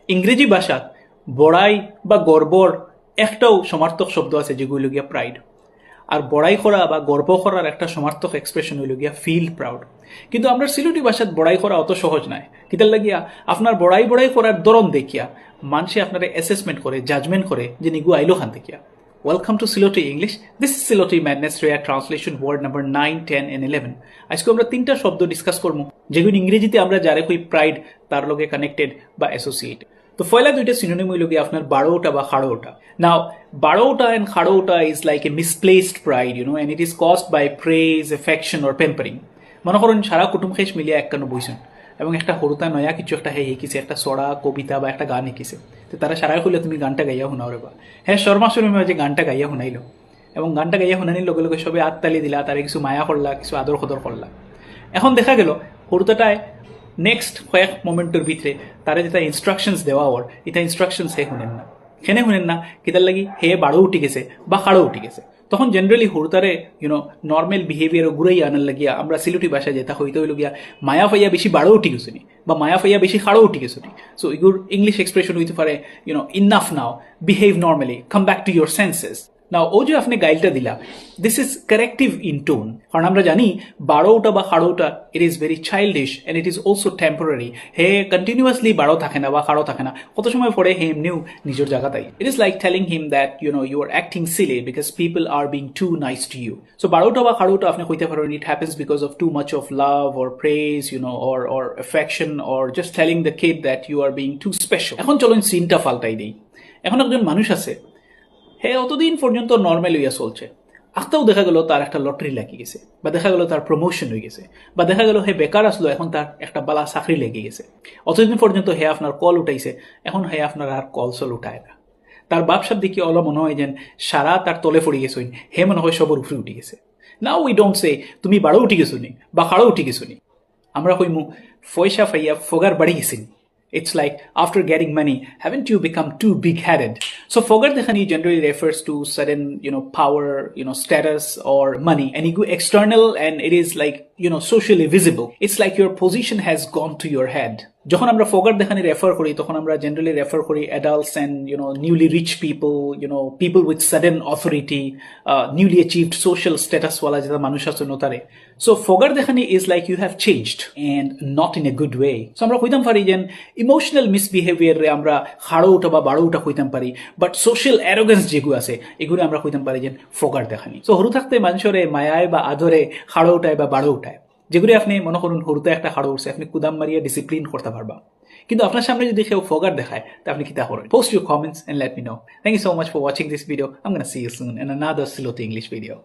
ইংরেজি ভাষাত বড়াই বা গর্বর একটাও সমার্থক শব্দ আছে যেগুলো গিয়া প্রাইড। আর বড়াই করা বা গর্ব করার একটা সমার্থক এক্সপ্রেশন হইল গিয়া ফিল প্রাউড। কিন্তু আমরা সিলেটি ভাষাত বড়াই করা অত সহজ নয়। কিতার লাগিয়া আপনার বড়াই বড়াই করার ধরন দেখিয়া মানুষে আপনারা অ্যাসেসমেন্ট করে, জাজমেন্ট করে যে নিগু আইলো খান দেখিয়া। Welcome to Siloti English. This is Siloti Madness Rare Translation word number 9, 10 and 11. আজকে আমরা তিনটা শব্দ ডিসকাস করবো যেগুলো ইংরেজিতে আমরা যারে কই প্রাইড তার লগে কানেক্টেড বা অ্যাসোসিয়েটেড। তো পয়লা দুইটা সিনোনিম হইল গিয়ে আপনার বারোটা বা খাড়োটা। নাও বারোটা and খাড়োটা is like a misplaced pride, and it is caused by praise, affection or pampering. মনে করেন সারা কুটুম খেস মিলিয়ে একখানো বইছেন এবং একটা হরুতা নয়া কিছু একটা শিকিছে, একটা ছড়া কবিতা বা একটা গান শিকিছে। তো তারা সারাই হইলে তুমি গানটা গাইয়া শুনাও রে বা হ্যাঁ শর্মা শর্মা যে গানটা গাইয়া শুনাইলো এবং গানটা গাইয়া শুনানির লগে লগে সবে আত্মালি দিলা, তারা কিছু মায়া করলা, কিছু আদর খদর করলা। এখন দেখা গেল হরুতাটায় নেক্সট কয়েক মোমেন্টের ভিতরে তারা যেটা ইনস্ট্রাকশনস দেওয়া ওর এটা ইনস্ট্রাকশনস হে শুনেন না, খেনে শুনেন না, কিতার লাগি হে বাড়ো উঠি গেছে বা খাড়ো উঠি গেছে। তখন জেনারেলি হুড়তারে নর্মাল বিহেভিয়ার ঘুরাই আনার লাগিয়া আমরা সিলেটি ভাষায় যেটা হইতে হইল গিয়া মায়া ফাইয়া বেশি বাড়ো উঠি গেছো নি বা মায়া ফাইয়া বেশি খাড়ো উঠি গেছো নি। সো এগুর ইংলিশ এক্সপ্রেশন হইতে পারে enough now, behave normally, come back to your senses. Now ও যে আপনি গাইলটা দিলা, this is corrective in tone. কারণ আমরা জানি বারোটা বা খাড়োটা it is very childish and it is also temporary. হে কন্টিনিউয়াসলি বারো থাকে না বা খাড়ো থাকে না, কত সময় পরে হে এমনিও নিজের জায়গাটাই। It is like telling him that you are acting silly because people are being too nice to you. So বারোটা বা খাড়োটা আপনি কইতে পারেন it happens because of too much of love or praise or affection or just telling the kid that you are being too special. এখন চলুন সিনটা ফাল্টাই দিই। এখন একজন মানুষ আছে, হ্যাঁ অতদিন পর্যন্ত নর্মাল হইয়া চলছে, আস্তেও দেখা গেল তার একটা লটারি লাগিয়ে গেছে বা দেখা গেল তার প্রমোশন হয়ে গেছে বা দেখা গেল হে বেকার আসলো, এখন তার একটা বালা চাকরি লেগে গেছে। অতদিন পর্যন্ত হে আপনার কল উঠাইছে, এখন হে আপনার আর কল চল উঠায় না। তার বাপসাপ দেখি অল মনে হয় যেন সারা তার তলে পড়ে গেছে, হে মনে হয় সবর উপরে উঠে গেছে। নাও উই ডোন্ট সে তুমি বাড়ো উঠি গেছো নি বা খাড়ো উঠি গেছো নি, আমরা কইমু পয়সা ফাইয়া ফগার বাড়ি গেছিনি। It's like after getting money, haven't you become too big-headed? So forget dekhani generally refers to sudden, power, status or money. And ego external and it is like, socially visible. It's like your position has gone to your head. যখন আমরা fogger দেখানি refer করি তখন আমরা generally refer করি adults and newly rich people, people with sudden authority, newly achieved social status ওয়ালা যেটা মানুষ আছে নতারে। সো ফগার দেখানি is like you have changed and not in a good way. So আমরা কইতাম পারি যে ইমোশনাল মিসবিহেভিয়ারে আমরা খাড়ো উঠা বা বাড়ো উঠা কইতাম পারি, বাট সোশ্যাল অ্যারোগেন্স যেগুলো আছে এগুলো আমরা কইতাম পারি যে ফগার দেখানি। সো হরু থাকতে মানুষের মায়ায় বা আদরে খাড়ো উঠায় বা বাড়ো উঠায়, যেগুলি আপনি মনে করুন হরুতে একটা খাড়ো উঠছে, আপনি কুদাম মারিয়া ডিসিপ্লিন করতে পারবা। কিন্তু আপনার সামনে যদি কেউ ফগার দেখায় তা আপনি কি তা করেন? Post your comments and let me know. Thank you so much for watching this video. I am gonna see you soon in another Siloti English video.